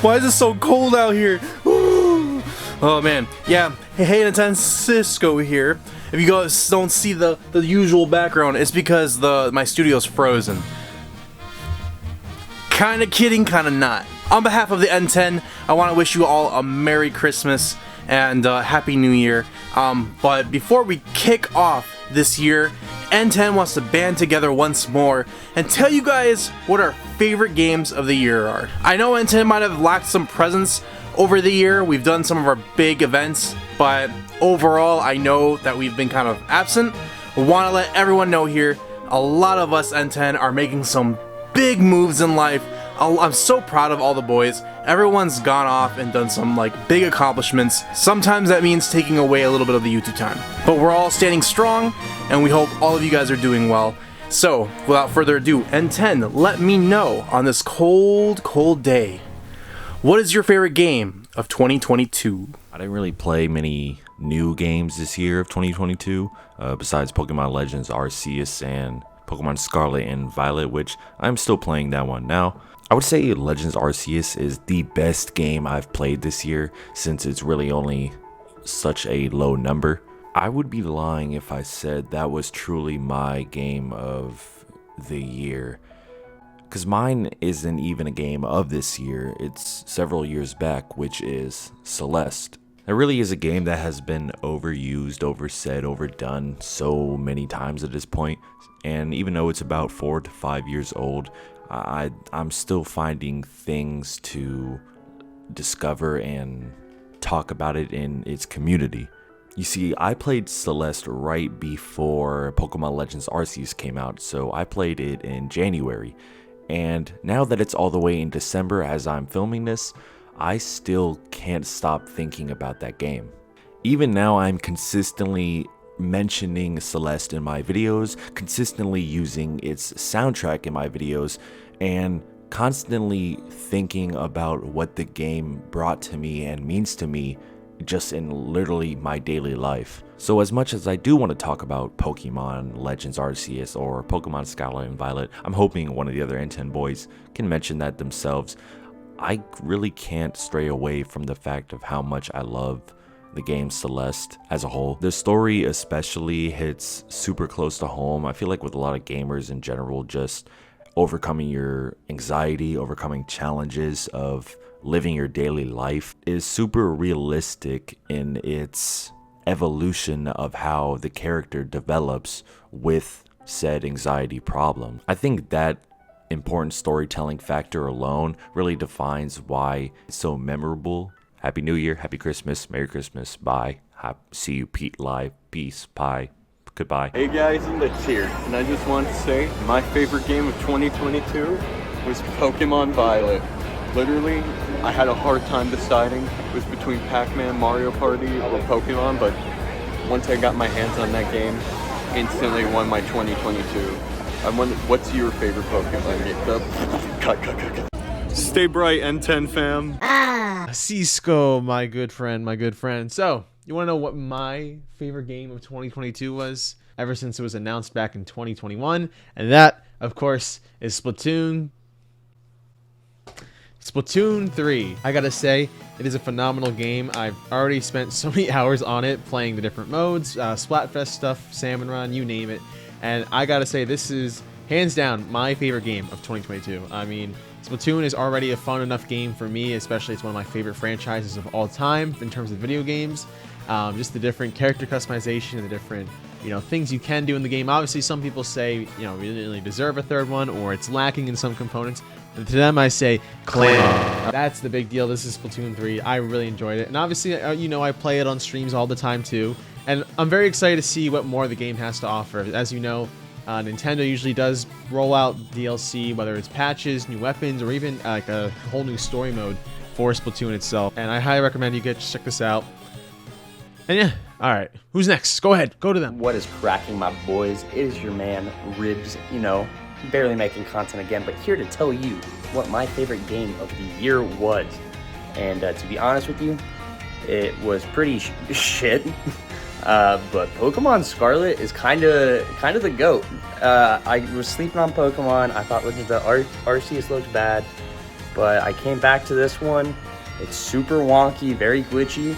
Why is it so cold out here? Oh man, yeah. Hey, N10 Cisco here. If you guys don't see the usual background, it's because my studio's frozen. Kinda kidding, kinda not. On behalf of the N10, I want to wish you all a Merry Christmas and Happy New Year. But before we kick off this year, N10 wants to band together once more and tell you guys what our favorite games of the year are. I know N10 might have lacked some presence over the year. We've done some of our big events, but overall I know that we've been kind of absent. I want to let everyone know here, a lot of us N10 are making some big moves in life. I'm so proud of all the boys. Everyone's gone off and done some big accomplishments. Sometimes that means taking away a little bit of the YouTube time. But we're all standing strong and we hope all of you guys are doing well. So without further ado, N10, let me know on this cold, cold day, what is your favorite game of 2022? I didn't really play many new games this year of 2022, besides Pokemon Legends Arceus and Pokemon Scarlet and Violet, which I'm still playing that one now. I would say Legends Arceus is the best game I've played this year, since it's really only such a low number. I would be lying if I said that was truly my game of the year, because mine isn't even a game of this year. It's several years back, which is Celeste. It really is a game that has been overused, oversaid, overdone so many times at this point. And even though it's about 4 to 5 years old, I'm still finding things to discover and talk about it in its community. You see, I played Celeste right before Pokemon Legends Arceus came out, so I played it in January. And now that it's all the way in December as I'm filming this, I still can't stop thinking about that game. Even now, I'm consistently mentioning Celeste in my videos, consistently using its soundtrack in my videos, and constantly thinking about what the game brought to me and means to me just in literally my daily life. So as much as I do want to talk about Pokemon Legends Arceus or Pokemon Scarlet and Violet, I'm hoping one of the other N10 boys can mention that themselves. I really can't stray away from the fact of how much I love the game Celeste as a whole. The story especially hits super close to home. I feel like with a lot of gamers in general, just overcoming your anxiety, overcoming challenges of living your daily life is super realistic in its evolution of how the character develops with said anxiety problem. I think that important storytelling factor alone really defines why it's so memorable. Happy New Year, Happy Christmas, Merry Christmas, bye. See you Pete live, peace, bye, goodbye. Hey guys, Lich here, and I just want to say my favorite game of 2022 was Pokemon Violet. Literally, I had a hard time deciding. It was between Pac-Man, Mario Party, or Pokemon, but once I got my hands on that game, instantly won my 2022. I wonder, what's your favorite Pokemon game? Cut. Stay bright, N10 fam. Cisco, my good friend. So, you want to know what my favorite game of 2022 was? Ever since it was announced back in 2021. And that, of course, is Splatoon 3. I gotta say, it is a phenomenal game. I've already spent so many hours on it, playing the different modes, Splatfest stuff, Salmon Run, you name it. And I gotta say, this is hands down my favorite game of 2022. I mean, Splatoon is already a fun enough game for me, especially it's one of my favorite franchises of all time in terms of video games. Just the different character customization and the different, things you can do in the game. Obviously, some people say, we didn't really deserve a third one, or it's lacking in some components. But to them, I say, claim on. That's the big deal. This is Splatoon 3. I really enjoyed it. And obviously, I play it on streams all the time, too. And I'm very excited to see what more the game has to offer. As you know, Nintendo usually does roll out DLC, whether it's patches, new weapons, or even like a whole new story mode for Splatoon itself. And I highly recommend you check this out. And yeah, alright. Who's next? Go ahead. Go to them. What is cracking, my boys? It is your man, Ribs, barely making content again, but here to tell you what my favorite game of the year was. And to be honest with you, it was pretty shit. But Pokemon Scarlet is kind of the GOAT. I was sleeping on Pokemon. I thought, look, the Arceus looks bad. but I came back to this one. It's super wonky, very glitchy,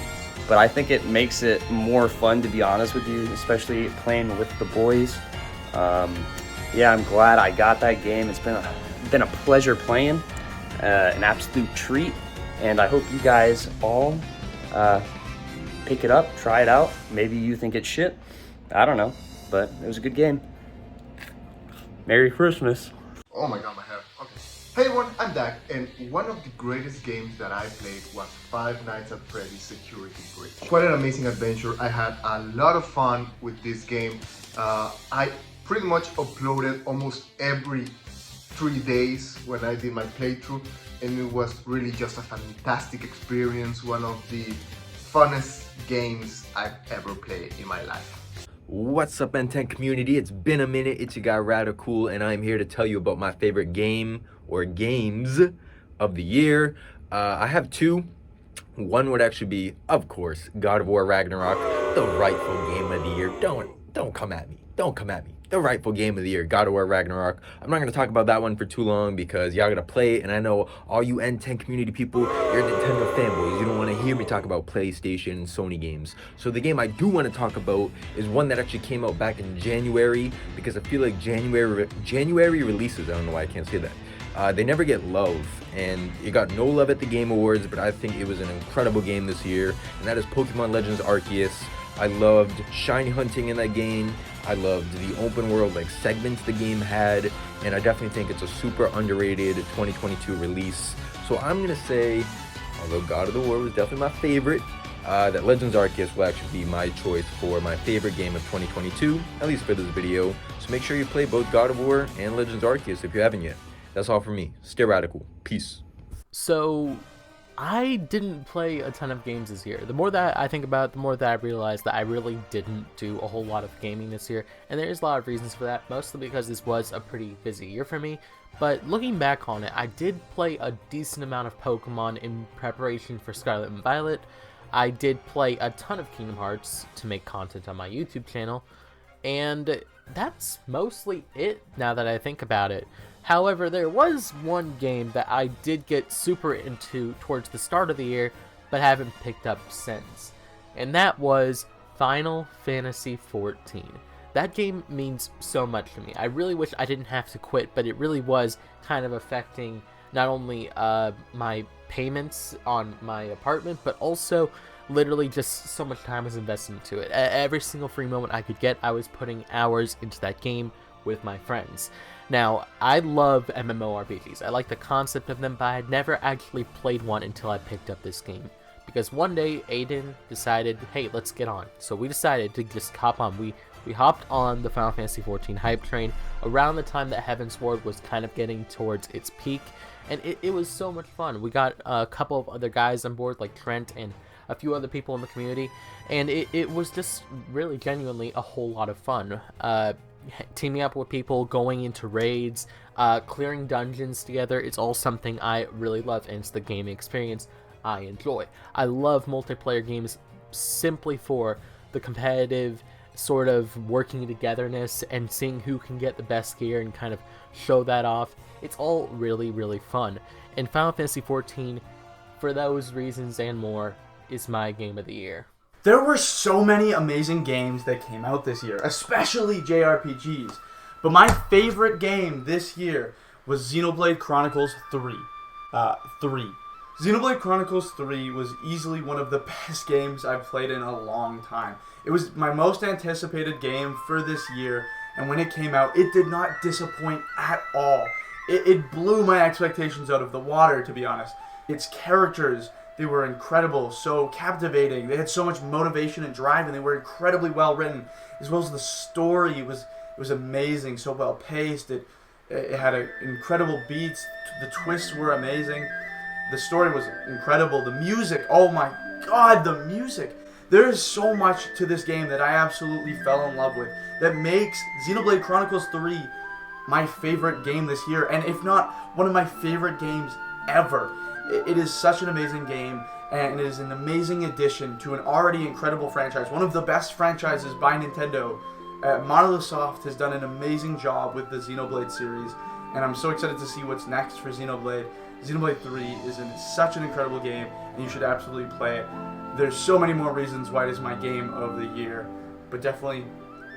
but I think it makes it more fun, to be honest with you, especially playing with the boys. Yeah, I'm glad I got that game. It's been a pleasure playing, an absolute treat, and I hope you guys all pick it up, try it out. Maybe you think it's shit. I don't know, but it was a good game. Merry Christmas. Oh my god, my hair. Okay. Hey everyone, I'm Dak, and one of the greatest games that I played was Five Nights at Freddy's Security Breach. Quite an amazing adventure. I had a lot of fun with this game. I pretty much uploaded almost every 3 days when I did my playthrough, and it was really just a fantastic experience. One of the funnest games I've ever played in my life. What's up, N10 community? It's been a minute. It's your guy Radical, and I'm here to tell you about my favorite game or games of the year. I have two. One would actually be, of course, God of War Ragnarok, the rightful game of the year. Don't come at me. Don't come at me. The rightful game of the year, God of War Ragnarok. I'm not going to talk about that one for too long because y'all got to play it, and I know all you N10 community people, you're Nintendo fanboys. You don't want to hear me talk about PlayStation and Sony games. So the game I do want to talk about is one that actually came out back in January, because I feel like January releases, I don't know why I can't say that, they never get love, and it got no love at the Game Awards, but I think it was an incredible game this year, and that is Pokemon Legends Arceus. I loved shiny hunting in that game. I loved the open world segments the game had, and I definitely think it's a super underrated 2022 release. So I'm gonna say, although God of the War was definitely my favorite, that Legends Arceus will actually be my choice for my favorite game of 2022, at least for this video. So make sure you play both God of War and Legends Arceus if you haven't yet. That's all from me. Stay radical. Peace. So, I didn't play a ton of games this year. The more that I think about it, the more that I realize that I really didn't do a whole lot of gaming this year. And there's a lot of reasons for that, mostly because this was a pretty busy year for me. But looking back on it, I did play a decent amount of Pokemon in preparation for Scarlet and Violet. I did play a ton of Kingdom Hearts to make content on my YouTube channel. And that's mostly it now that I think about it. However, there was one game that I did get super into towards the start of the year, but haven't picked up since. And that was Final Fantasy XIV. That game means so much to me. I really wish I didn't have to quit, but it really was kind of affecting not only my payments on my apartment, but also literally just so much time was invested into it. Every single free moment I could get, I was putting hours into that game with my friends. Now, I love MMORPGs. I like the concept of them, but I had never actually played one until I picked up this game. Because one day, Aiden decided, hey, let's get on. So we decided to just hop on. We hopped on the Final Fantasy XIV hype train around the time that Heavensward was kind of getting towards its peak. And it was so much fun. We got a couple of other guys on board, like Trent and a few other people in the community. And it was just really genuinely a whole lot of fun. Teaming up with people, going into raids, clearing dungeons together, it's all something I really love, and it's the gaming experience I enjoy. I love multiplayer games simply for the competitive sort of working togetherness and seeing who can get the best gear and kind of show that off. It's all really, really fun. And Final Fantasy XIV, for those reasons and more, is my game of the year. There were so many amazing games that came out this year, especially JRPGs. But my favorite game this year was Xenoblade Chronicles 3. Xenoblade Chronicles 3 was easily one of the best games I've played in a long time. It was my most anticipated game for this year, and when it came out, it did not disappoint at all. It blew my expectations out of the water, to be honest. Its characters, they were incredible, so captivating. They had so much motivation and drive, and they were incredibly well written, as well as the story was amazing, so well paced. It had incredible beats. The twists were amazing. The story was incredible. The music, oh my god, the music. There is so much to this game that I absolutely fell in love with that makes Xenoblade Chronicles 3 my favorite game this year, and if not, one of my favorite games ever. It is such an amazing game, and it is an amazing addition to an already incredible franchise, one of the best franchises by Nintendo. Monolith Soft has done an amazing job with the Xenoblade series, and I'm so excited to see what's next for Xenoblade. Xenoblade 3 is such an incredible game, and you should absolutely play it. There's so many more reasons why it is my game of the year, but definitely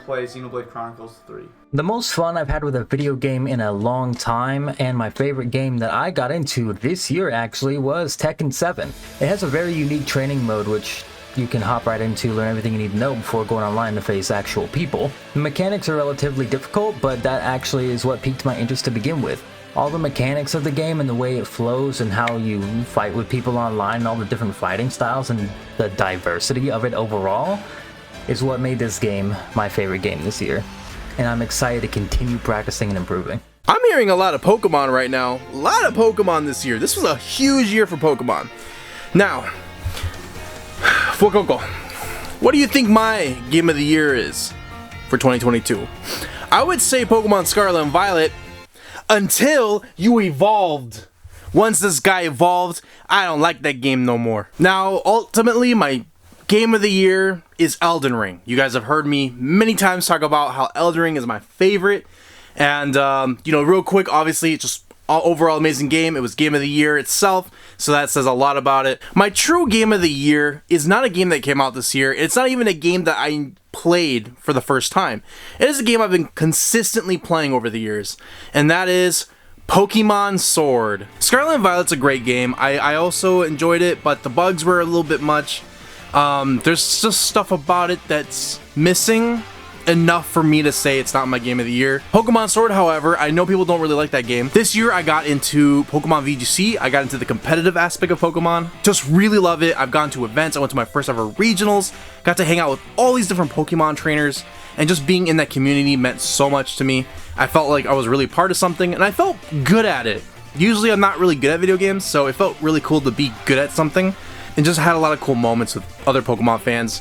play Xenoblade Chronicles 3. The most fun I've had with a video game in a long time, and my favorite game that I got into this year actually, was Tekken 7. It has a very unique training mode which you can hop right into, learn everything you need to know before going online to face actual people. The mechanics are relatively difficult, but that actually is what piqued my interest to begin with. All the mechanics of the game and the way it flows and how you fight with people online and all the different fighting styles and the diversity of it overall is what made this game my favorite game this year. And I'm excited to continue practicing and improving. I'm hearing a lot of Pokemon right now. A lot of Pokemon this year. This was a huge year for Pokemon. Now, Fuecoco, what do you think my game of the year is for 2022? I would say Pokemon Scarlet and Violet, until you evolved. Once this guy evolved, I don't like that game no more. Now, ultimately, my game of the year is Elden Ring. You guys have heard me many times talk about how Elden Ring is my favorite. And, you know, real quick, obviously, it's just overall amazing game. It was game of the year itself, so that says a lot about it. My true game of the year is not a game that came out this year. It's not even a game that I played for the first time. It is a game I've been consistently playing over the years, and that is Pokemon Sword. Scarlet and Violet's a great game. I also enjoyed it, but the bugs were a little bit much. There's just stuff about it that's missing enough for me to say it's not my game of the year. Pokemon Sword, however, I know people don't really like that game. This year I got into Pokemon VGC. I got into the competitive aspect of Pokemon. Just really love it. I've gone to events. I went to my first ever regionals. Got to hang out with all these different Pokemon trainers, and just being in that community meant so much to me. I felt like I was really part of something, and I felt good at it. Usually I'm not really good at video games, so it felt really cool to be good at something, and just had a lot of cool moments with other Pokemon fans.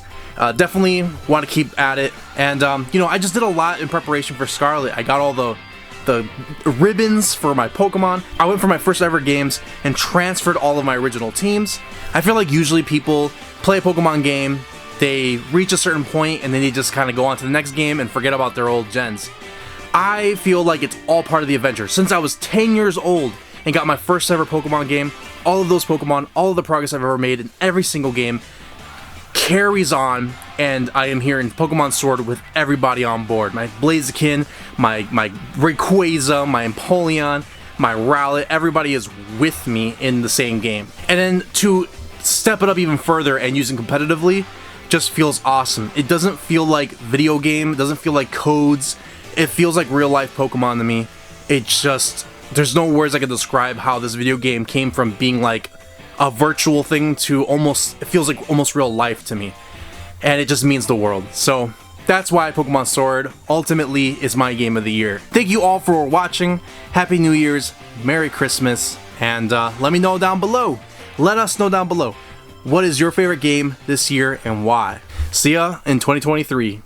Definitely want to keep at it, and you know, I just did a lot in preparation for Scarlet. I got all the ribbons for my Pokemon. I went for my first ever games and transferred all of my original teams. I feel like usually people play a Pokemon game, they reach a certain point, and then they just kind of go on to the next game and forget about their old gens. I feel like it's all part of the adventure. Since I was 10 years old and got my first ever Pokemon game, all of those Pokemon, all of the progress I've ever made in every single game carries on, and I am here in Pokemon Sword with everybody on board. My Blaziken, my Rayquaza, my Empoleon, my Rowlet, everybody is with me in the same game. And then to step it up even further and using competitively just feels awesome. It doesn't feel like video game, it doesn't feel like codes, it feels like real life Pokemon to me. It's just, there's no words I can describe how this video game came from being like a virtual thing to almost, it feels like almost real life to me, and it just means the world. So that's why Pokemon Sword ultimately is my game of the year. Thank you all for watching. Happy New Year's, Merry Christmas, and let me know down below. Let us know down below, what is your favorite game this year and why? See ya in 2023.